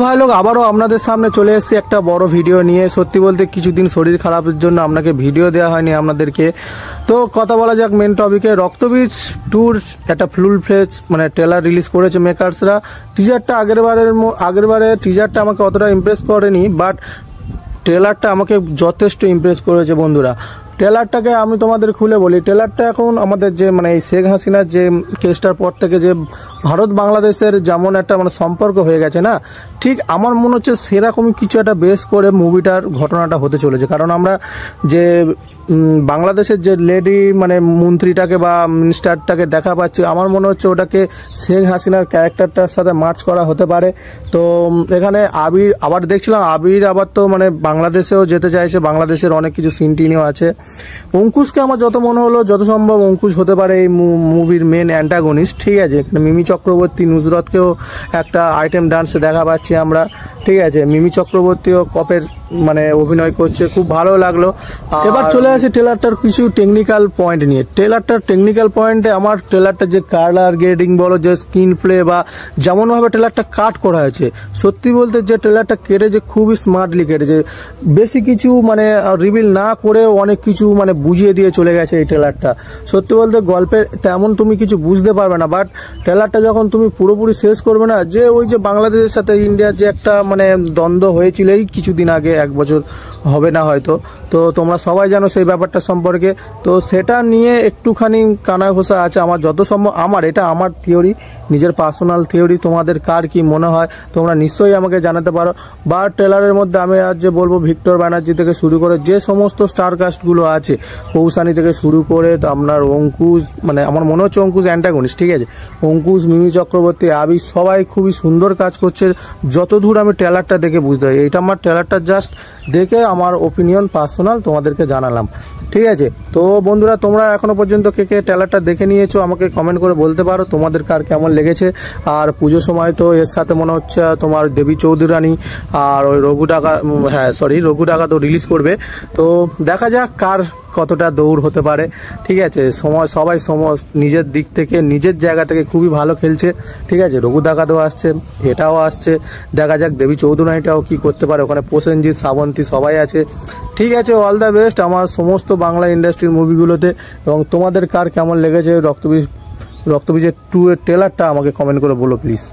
ভাই লোক আবারও আপনাদের সামনে চলে এসেছি একটা বড় ভিডিও নিয়ে। সত্যি বলতে কিছুদিন শরীর খারাপের জন্য আপনাকে ভিডিও দেওয়া হয়নি আপনাদেরকে। তো কথা বলা যাক মেন টপিকে। রক্তবীজ ট্যুর একটা ফুল ফ্লেজ মানে ট্রেলার রিলিজ করেছে মেকার্সরা। টিজারটা আগেরবারে টিজারটা আমাকে অতটা ইমপ্রেস করেনি, বাট ট্রেলারটা আমাকে যথেষ্ট ইমপ্রেস করেছে বন্ধুরা। ট্রেলারটাকে আমি তোমাদের খুলে বলি, ট্রেলারটা এখন আমাদের যে মানে এই শেখ হাসিনার যে কেসটার পর থেকে যে ভারত বাংলাদেশের যেমন একটা মানে সম্পর্ক হয়ে গেছে না, ঠিক আমার মনে হচ্ছে সেরকমই কিছু একটা বেস করে মুভিটার ঘটনাটা হতে চলেছে। কারণ আমরা যে বাংলাদেশের যে লেডি মানে মন্ত্রীটাকে বা মিনিস্টারটাকে দেখা পাচ্ছি, আমার মনে হচ্ছে ওটাকে শেখ হাসিনার ক্যারেক্টারটার সাথে মার্চ করা হতে পারে। তো এখানে আবির আবার দেখছিলাম, আবির আবার তো মানে বাংলাদেশেও যেতে চাইছে, বাংলাদেশের অনেক কিছু সিন টিনও আছে। অঙ্কুশকে আমার যত মনে হলো যত সম্ভব অঙ্কুশ হতে পারে এই মুভির মেন অ্যান্টাগনিস্ট, ঠিক আছে। মিমি চক্রবর্তী, নুসরতকেও একটা আইটেম ডান্সে দেখা পাচ্ছি আমরা, ঠিক আছে। মিমি চক্রবর্তীও কপের মানে অভিনয় করছে, খুব ভালো লাগলো। এবার চলে আসে ট্রেলারটার কিছু টেকনিক্যাল পয়েন্ট নিয়ে। ট্রেলারটার টেকনিক্যাল পয়েন্টে আমার ট্রেলারটা যে কালার গ্রেডিং বলো, যে স্ক্রিন প্লে বা যেমনভাবে ট্রেলারটা কাট করা হয়েছে, সত্যি বলতে যে ট্রেলারটা কেটেছে খুবই স্মার্টলি কেটেছে। বেশি কিছু মানে রিভিল না করেও অনেক কিছু মানে বুঝিয়ে দিয়ে চলে গেছে এই ট্রেলারটা। সত্যি বলতে গল্পের তেমন তুমি কিছু বুঝতে পারবে না, বাট ট্রেলারটা যখন তুমি পুরোপুরি শেষ করবে না, যে ওই যে বাংলাদেশের সাথে ইন্ডিয়ার যে একটা মানে দ্বন্দ্ব হয়েছিল এই কিছুদিন আগে, 1 বছর হবে না হয়তো, তো তোমরা সবাই জানো সেই ব্যাপারটা সম্পর্কে। তো সেটা নিয়ে একটুখানি কানাঘোষা আছে আমার যত সম্ভব। এটা আমার থিওরি, নিজের পার্সোনাল থিওরি। তোমাদের কার কি মনে হয় তোমরা নিশ্চয়ই আমাকে জানাতে পারো। বা ট্রেলারের মধ্যে আমি আজ যে বলবো, ভিক্টর ব্যানার্জি থেকে শুরু করে যে সমস্ত স্টার কাস্টগুলো আছে, কৌশানী থেকে শুরু করে তো আপনার অঙ্কুশ, মানে আমার মনে হচ্ছে অঙ্কুশ অ্যান্টাগনিস্ট, ঠিক আছে। অঙ্কুশ, মিমি চক্রবর্তী, আবির সবাই খুবই সুন্দর কাজ করছে যতদূর আমি ট্রেলারটা দেখে বুঝতে পারি। এটা আমার ট্রেলারটা জাস্ট দেখে আমার ওপিনিয়ন পার্সোনাল তোমাদেরকে জানালাম, ঠিক আছে। তো বন্ধুরা, তোমরা এখনো পর্যন্ত কে কে ট্রেলারটা দেখে নিয়েছো আমাকে কমেন্ট করে বলতে পারো তোমাদের কার কেমন লেগেছে। আর পুজোর সময় তো এর সাথে মনে হচ্ছে তোমার দেবী চৌধুরানী আর ওই রঘু ডাকা তো রিলিজ করবে। তো দেখা যাক কার কতটা দৌড় হতে পারে, ঠিক আছে। সবাই নিজের দিক থেকে নিজের জায়গা থেকে খুবই ভালো খেলছে, ঠিক আছে। রঘু ডাকাতও আসছে, এটাও আসছে, দেখা যাক দেবী চৌধুরানীটাও কি করতে পারে। ওখানে প্রসেনজিৎ, শ্রাবন্তী সবাই আছে, ঠিক আছে। অল দ্য বেস্ট আমার সমস্ত বাংলা ইন্ডাস্ট্রির মুভিগুলোতে। এবং তোমাদের কার কেমন লেগেছে রক্তবীজের 2 এর ট্রেলারটা আমাকে কমেন্ট করে বলো প্লিজ।